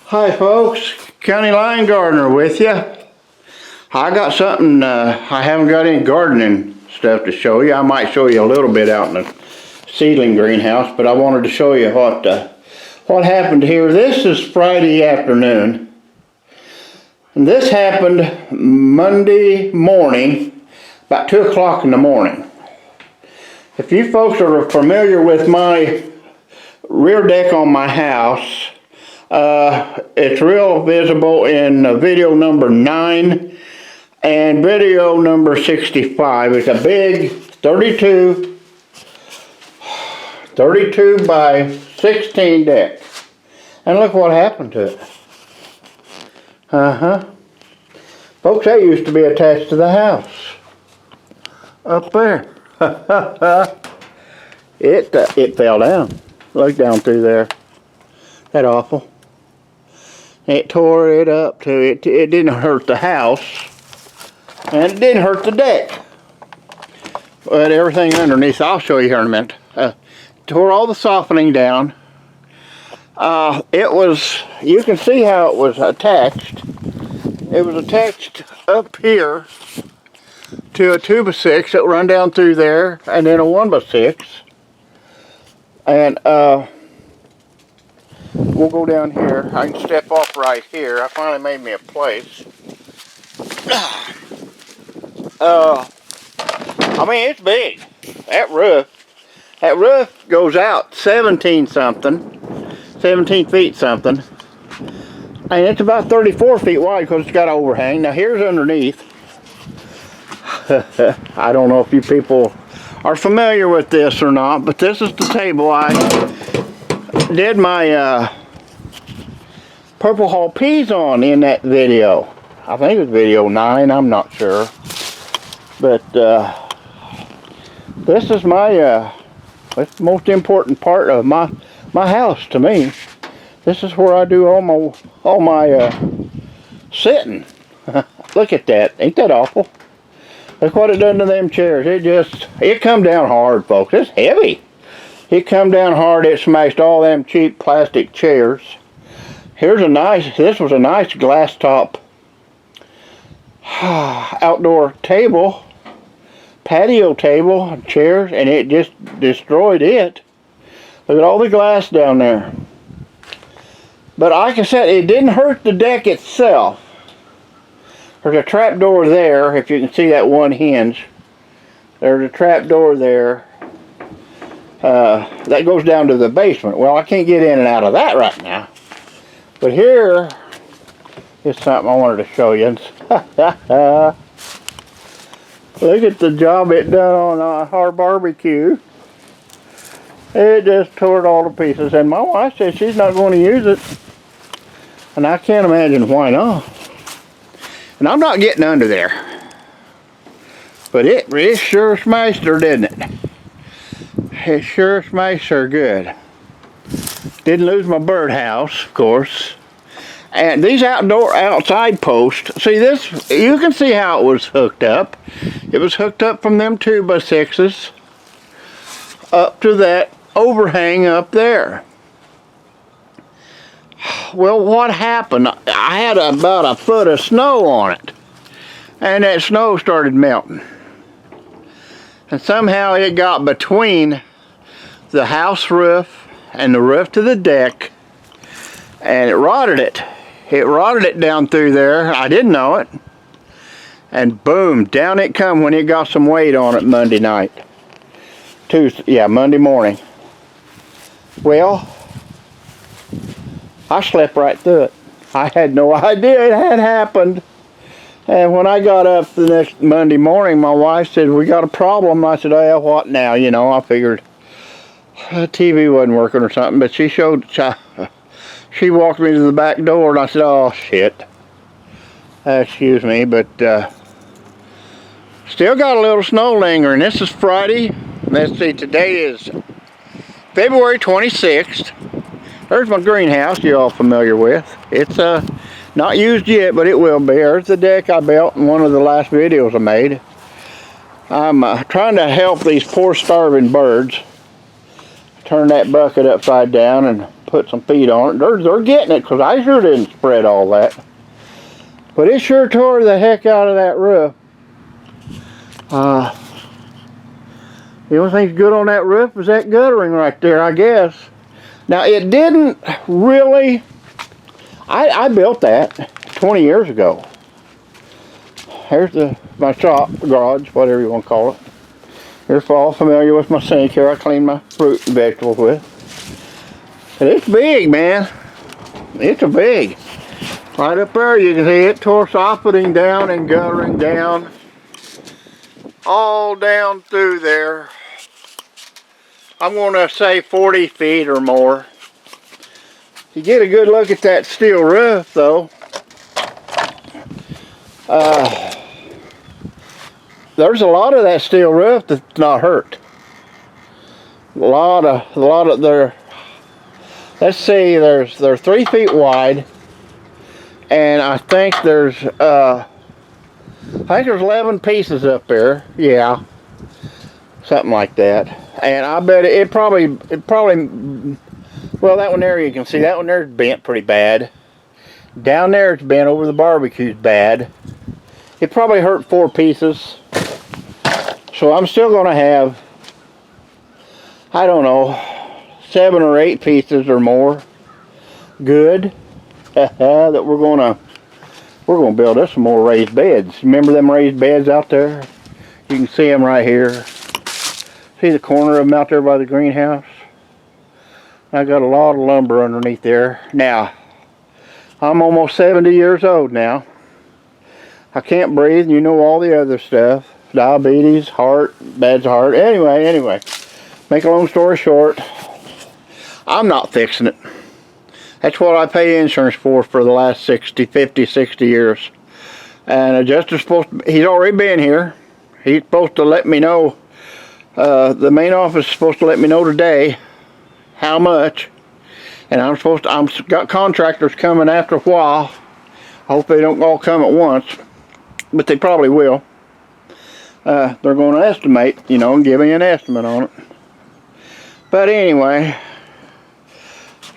Hi folks, County Line Gardener with you. I got something, I haven't got any gardening stuff to show you. I might show you a little bit out in the seedling greenhouse, but I wanted to show you what happened here. This is Friday afternoon, and this happened Monday morning, about 2 o'clock in the morning. If you folks are familiar with my rear deck on my house, it's real visible in video number 9 and video number 65. It's a big 32 by 16 deck. And look what happened to it. Folks, that used to be attached to the house. Up there. It fell down. Look down through there. That awful. It tore it up too. It didn't hurt the house, and it didn't hurt the deck. But everything underneath, I'll show you here in a minute. Tore all the softening down. You can see how it was attached. It was attached up here to a 2x6 that run down through there, and then a 1x6. And we'll go down here. I can step off right here. I finally made me a place. I mean, it's big. That roof goes out 17 feet something. And it's about 34 feet wide because it's got an overhang. Now here's underneath. I don't know if you people are familiar with this or not, but this is the table I did my purple hull peas on in that video. I think it was video 9, I'm not sure. But this is my it's the most important part of my house to me. This is where I do all my sitting. Look at that. Ain't that awful? Look what it done to them chairs. It come down hard, folks. It's heavy. It come down hard. It smashed all them cheap plastic chairs. This was a nice glass top outdoor table, patio table, chairs, and it just destroyed it. Look at all the glass down there. But like I said, it didn't hurt the deck itself. There's a trap door there, if you can see that one hinge. There's a trap door there. That goes down to the basement. Well, I can't get in and out of that right now. But here is something I wanted to show you. Look at the job it done on our barbecue. It just tore it all to pieces. And my wife says she's not going to use it. And I can't imagine why not. And I'm not getting under there. But it sure smashed her, didn't it? It sure smashed her good. Didn't lose my birdhouse, of course. And these outside posts, see this, you can see how it was hooked up. It was hooked up from them 2x6s up to that overhang up there. Well, what happened? I had about a foot of snow on it, and that snow started melting. And somehow it got between the house roof and the roof to the deck, and it rotted it. It rotted it down through there. I didn't know it. And boom, down it come when it got some weight on it Monday night. Monday morning. Well, I slept right through it. I had no idea it had happened. And when I got up the next Monday morning, my wife said, "We got a problem." I said, "Oh, what now?" You know, I figured the TV wasn't working or something, but she walked me to the back door, and I said, "Oh, shit." Excuse me, but still got a little snow lingering. This is Friday. Let's see, today is February 26th. There's my greenhouse you're all familiar with. It's not used yet, but it will be. There's the deck I built in one of the last videos I made. I'm trying to help these poor starving birds. Turn that bucket upside down and put some feed on it. They're getting it, because I sure didn't spread all that. But it sure tore the heck out of that roof. The only thing's good on that roof is that guttering right there, I guess. Now, it didn't really... I built that 20 years ago. Here's my shop, garage, whatever you want to call it. You're all familiar with my sink here I clean my fruit and vegetables with. And it's big, man. It's a big. Right up there you can see it tore soffitting down and guttering down. All down through there. I'm going to say 40 feet or more. You get a good look at that steel roof though. There's a lot of that steel roof that's not hurt. A lot of their, let's see, they're 3 feet wide, and I think there's 11 pieces up there. Yeah, something like that. And I bet it probably, well, that one there you can see that one there's bent pretty bad. Down there it's bent over the barbecue's bad. It probably hurt 4 pieces. So I'm still going to have, I don't know, 7 or 8 pieces or more good that we're going to build us some more raised beds. Remember them raised beds out there? You can see them right here. See the corner of them out there by the greenhouse? I got a lot of lumber underneath there. Now, I'm almost 70 years old now. I can't breathe, and you know all the other stuff. Diabetes, heart, bad heart. Anyway, make a long story short, I'm not fixing it. That's what I pay insurance for the last 50, 60 years. And adjuster's supposed to, he's already been here. He's supposed to let me know, the main office is supposed to let me know today how much. And I'm got contractors coming after a while. I hope they don't all come at once, but they probably will. They're going to estimate, you know, and give me an estimate on it. But anyway,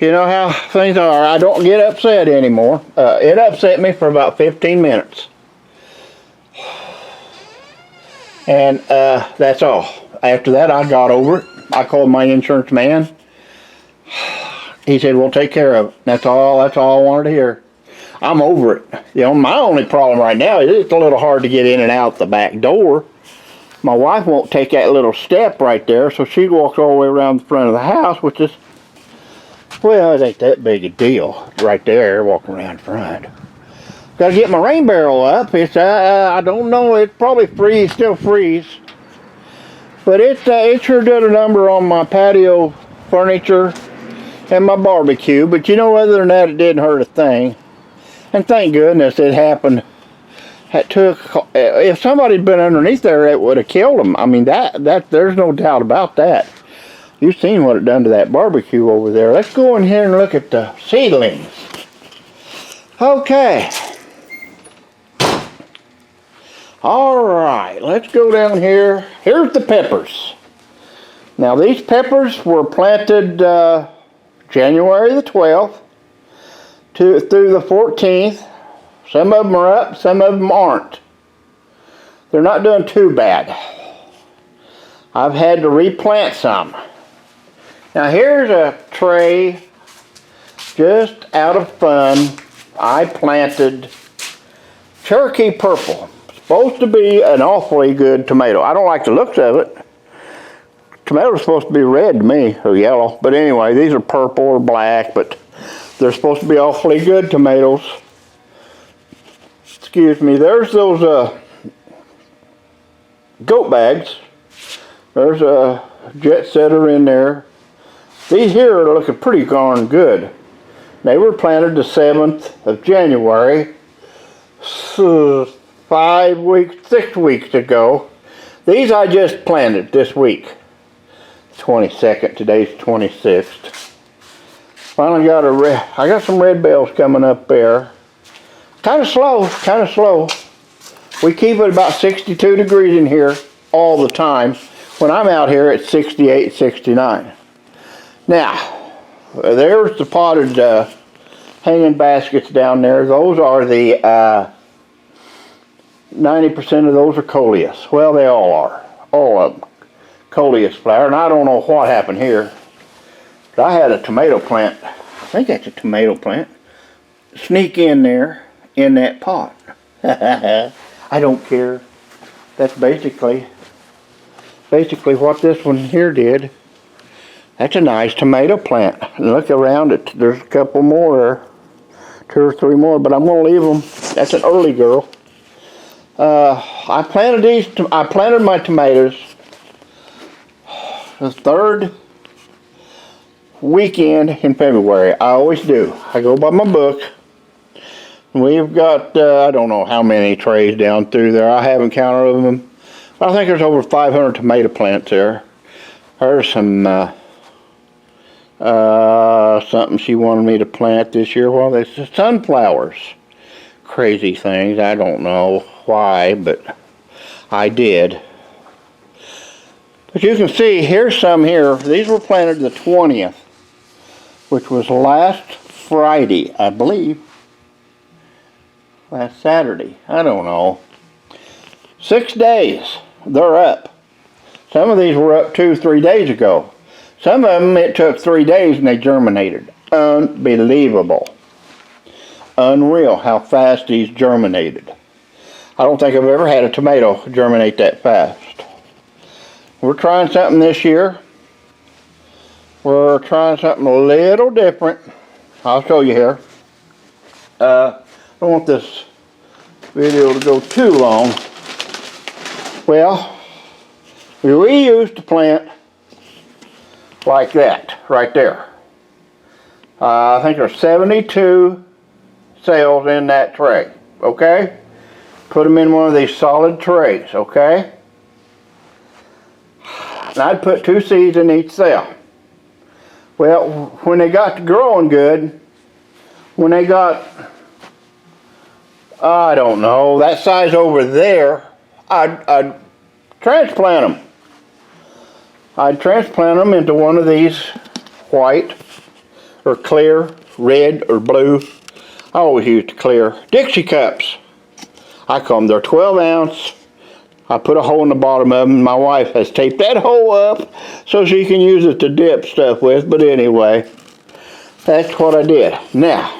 you know how things are. I don't get upset anymore. It upset me for about 15 minutes. And that's all. After that, I got over it. I called my insurance man. He said, "We'll take care of it." That's all I wanted to hear. I'm over it. You know, my only problem right now is it's a little hard to get in and out the back door. My wife won't take that little step right there, so she walks all the way around the front of the house, which is, well, it ain't that big a deal right there, walking around the front. Got to get my rain barrel up. It's I don't know, it's probably still freeze. But it sure did a number on my patio furniture and my barbecue. But you know, other than that, it didn't hurt a thing. And thank goodness it happened. If somebody had been underneath there, it would have killed them. I mean, there's no doubt about that. You've seen what it done to that barbecue over there. Let's go in here and look at the seedlings. Okay. All right, let's go down here. Here's the peppers. Now, these peppers were planted January the 12th through the 14th. Some of them are up, some of them aren't. They're not doing too bad. I've had to replant some. Now here's a tray, just out of fun, I planted Cherokee Purple. Supposed to be an awfully good tomato. I don't like the looks of it. Tomatoes supposed to be red to me, or yellow. But anyway, these are purple or black, but they're supposed to be awfully good tomatoes. Excuse me, there's those goat bags. There's a jet setter in there. These here are looking pretty darn good. They were planted the 7th of January, so 6 weeks ago. These I just planted this week. 22nd, today's 26th. Finally got I got some red bells coming up there. Kind of slow. We keep it about 62 degrees in here all the time. When I'm out here, it's 68, 69. Now, There's the potted hanging baskets down there. Those are the 90% of those are coleus. Well, they all are. All of them. Coleus flower. And I don't know what happened here. But I had a tomato plant. I think that's a tomato plant. Sneak in there in that pot. I don't care. That's basically what this one here did. That's a nice tomato plant. Look around it. There's a couple more there. 2 or 3 more, but I'm going to leave them. That's an early girl. I planted my tomatoes the 3rd weekend in February. I always do. I go by my book. We've got, I don't know how many trays down through there. I haven't counted them. But I think there's over 500 tomato plants there. There's some something she wanted me to plant this year. Well, it's sunflowers. Crazy things. I don't know why, but I did. But you can see, here's some here. These were planted the 20th, which was last Friday, I believe. Last Saturday. I don't know. 6 days. They're up. Some of these were up 2 or 3 days ago. Some of them it took 3 days and they germinated. Unbelievable. Unreal how fast these germinated. I don't think I've ever had a tomato germinate that fast. We're trying something this year. We're trying something a little different. I'll show you here. I don't want this video to go too long. Well, we used to plant like that, right there. I think there's 72 cells in that tray, okay? Put them in one of these solid trays, okay? And I'd put 2 seeds in each cell. Well, when they got to growing good, when they got, I don't know, that size over there, I'd transplant them. I'd transplant them into one of these white or clear, red or blue. I always used clear Dixie cups. I call them, they're 12 ounce. I put a hole in the bottom of them. My wife has taped that hole up so she can use it to dip stuff with. But anyway, that's what I did. Now,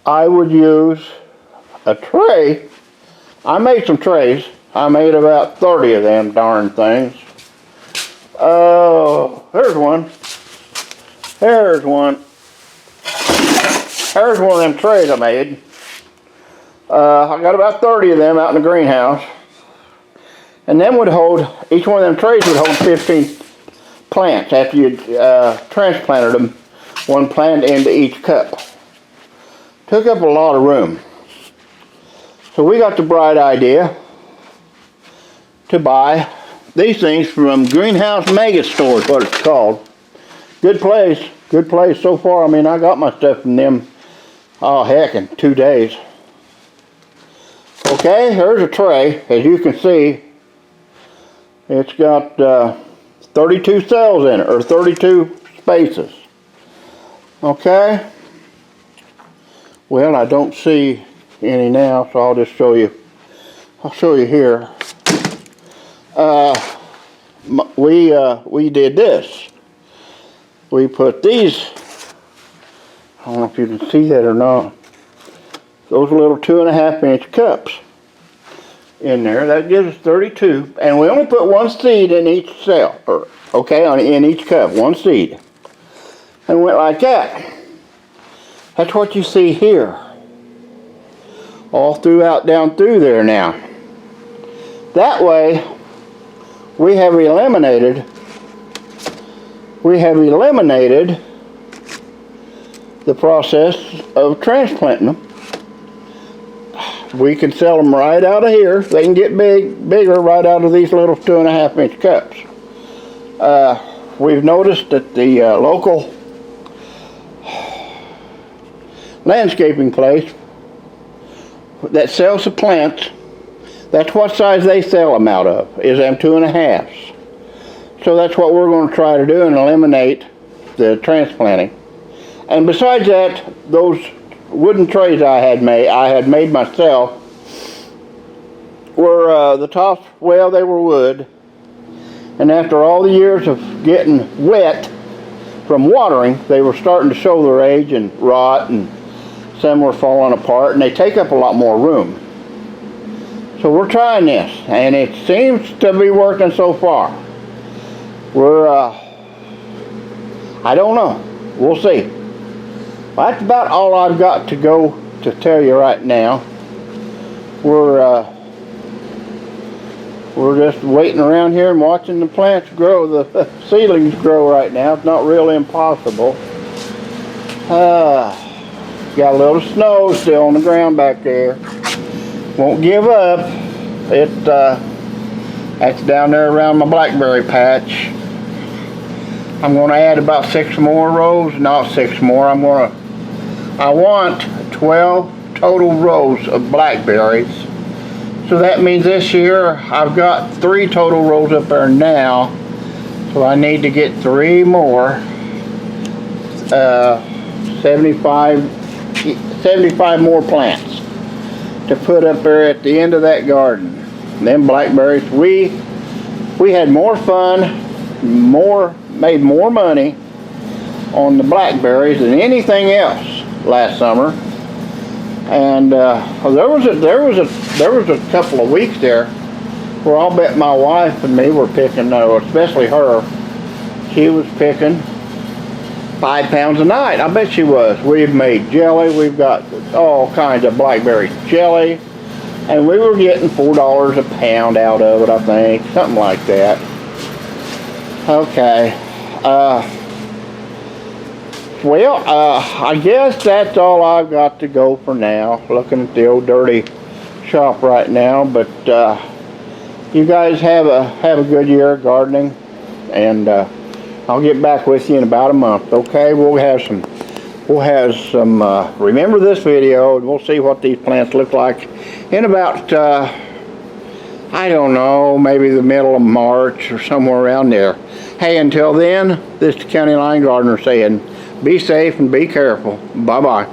I would use a tray. I made some trays. I made about 30 of them darn things. Oh, there's one. There's one. There's one of them trays I made. I got about 30 of them out in the greenhouse. And then would hold, each one of them trays would hold 15 plants after you transplanted them, one plant into each cup. Took up a lot of room. So we got the bright idea to buy these things from Greenhouse Mega Store is what it's called. Good place so far. I mean, I got my stuff from them, oh heck, in 2 days. Okay, here's a tray. As you can see, it's got 32 cells in it, or 32 spaces. Okay. Well, I don't see any now, so I'll just show you. I'll show you here. We did this. We put these, I don't know if you can see that or not, those little 2.5 inch cups in there. That gives us 32, and we only put 1 seed in each cell, in each cup, 1 seed. And went like that. That's what you see here. All throughout, down through there now. That way, we have eliminated the process of transplanting them. We can sell them right out of here. They can get bigger right out of these little 2.5 inch cups. We've noticed that the local landscaping place that sells the plants, that's what size they sell them out of, is them 2.5s. So that's what we're going to try to do and eliminate the transplanting. And besides that, those wooden trays I had made myself, were the tops, well, they were wood. And after all the years of getting wet from watering, they were starting to show their age and rot, and some were falling apart, and they take up a lot more room. So we're trying this, and it seems to be working so far. We're, I don't know. We'll see. Well, that's about all I've got to go to tell you right now. We're just waiting around here and watching the plants grow, the seedlings grow right now. It's not really impossible. Got a little snow still on the ground back there. Won't give up. That's down there around my blackberry patch. I'm going to add about 6 more rows. Not 6 more. I want 12 total rows of blackberries. So that means this year I've got 3 total rows up there now. So I need to get 3 more. 75 more plants to put up there at the end of that garden. Them blackberries, we had more fun, made more money on the blackberries than anything else last summer. And there was a couple of weeks there where I'll bet my wife and me were picking, especially her, she was picking 5 pounds a night. I bet she was. We've made jelly. We've got all kinds of blackberry jelly. And we were getting $4 a pound out of it, I think. Something like that. Okay. I guess that's all I've got to go for now. Looking at the old dirty shop right now. But you guys have a good year gardening. And I'll get back with you in about a month, okay? We'll have some, remember this video, and we'll see what these plants look like in about, I don't know, maybe the middle of March or somewhere around there. Hey, until then, this is the County Line Gardener saying, be safe and be careful. Bye-bye.